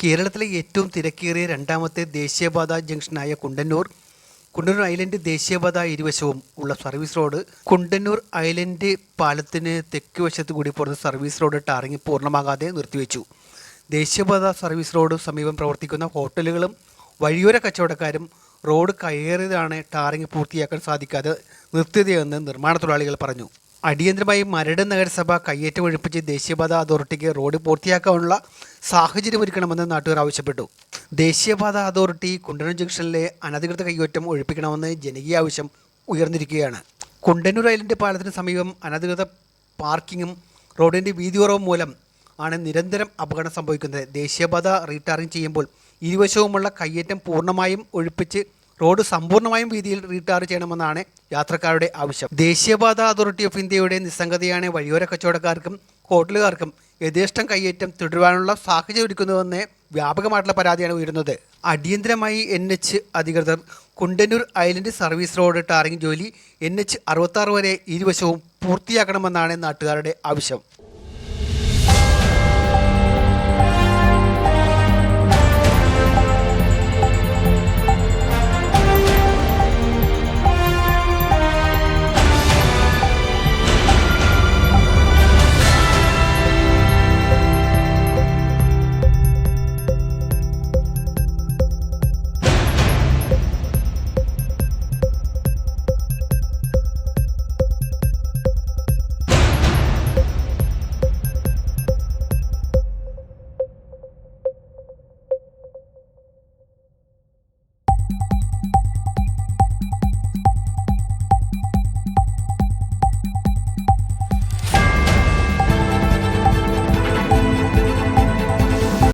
കേരളത്തിലെ ഏറ്റവും തിരക്കേറിയ രണ്ടാമത്തെ ദേശീയപാത ജംഗ്ഷനായ കുണ്ടന്നൂർ ഐലൻഡ് ദേശീയപാത ഇരുവശവും ഉള്ള സർവീസ് റോഡ് കുണ്ടന്നൂർ ഐലൻഡ് പാലത്തിന് തെക്ക് വശത്ത് കൂടി പോകുന്ന സർവീസ് റോഡ് ടാറിങ് പൂർണ്ണമാകാതെ നിർത്തിവെച്ചു. ദേശീയപാത സർവീസ് റോഡ് സമീപം പ്രവർത്തിക്കുന്ന ഹോട്ടലുകളും വഴിയോര കച്ചവടക്കാരും റോഡ് കയറിയതാണ് ടാറിങ് പൂർത്തിയാക്കാൻ സാധിക്കാതെ നിർത്തിയതെന്ന് നിർമ്മാണ തൊഴിലാളികൾ പറഞ്ഞു. അടിയന്തരമായി മരട് നഗരസഭ കയ്യേറ്റം ഒഴിപ്പിച്ച് ദേശീയപാത അതോറിറ്റിക്ക് റോഡ് പൂർത്തിയാക്കാനുള്ള സാഹചര്യമൊരുക്കണമെന്ന് നാട്ടുകാർ ആവശ്യപ്പെട്ടു. ദേശീയപാത അതോറിറ്റി കുണ്ടന്നൂർ ജംഗ്ഷനിലെ അനധികൃത കയ്യേറ്റം ഒഴിപ്പിക്കണമെന്ന് ജനകീയ ആവശ്യം ഉയർന്നിരിക്കുകയാണ്. കുണ്ടന്നൂർ ഐലൻഡ് പാലത്തിന് സമീപം അനധികൃത പാർക്കിങ്ങും റോഡിൻ്റെ വീതിയുറവും മൂലം ആണ് നിരന്തരം അപകടം സംഭവിക്കുന്നത്. ദേശീയപാത റീടാറിങ് ചെയ്യുമ്പോൾ ഇരുവശവുമുള്ള കയ്യേറ്റം പൂർണ്ണമായും ഒഴിപ്പിച്ച് റോഡ് സമ്പൂർണ്ണമായും വീതിയിൽ റീടാർ ചെയ്യണമെന്നാണ് യാത്രക്കാരുടെ ആവശ്യം. ദേശീയപാത അതോറിറ്റി ഓഫ് ഇന്ത്യയുടെ നിസ്സംഗതയാണ് വഴിയോര കച്ചവടക്കാർക്കും ഹോട്ടലുകാർക്കും യഥേഷ്ടം കയ്യേറ്റം തുടരുവാനുള്ള സാഹചര്യം ഒരുക്കുന്നതെന്ന് വ്യാപകമായിട്ടുള്ള പരാതിയാണ് ഉയരുന്നത്. അടിയന്തരമായി NH അധികൃതർ Kundannoor island service road tarring ജോലി NH 66 വരെ ഇരുവശവും പൂർത്തിയാക്കണമെന്നാണ് നാട്ടുകാരുടെ ആവശ്യം.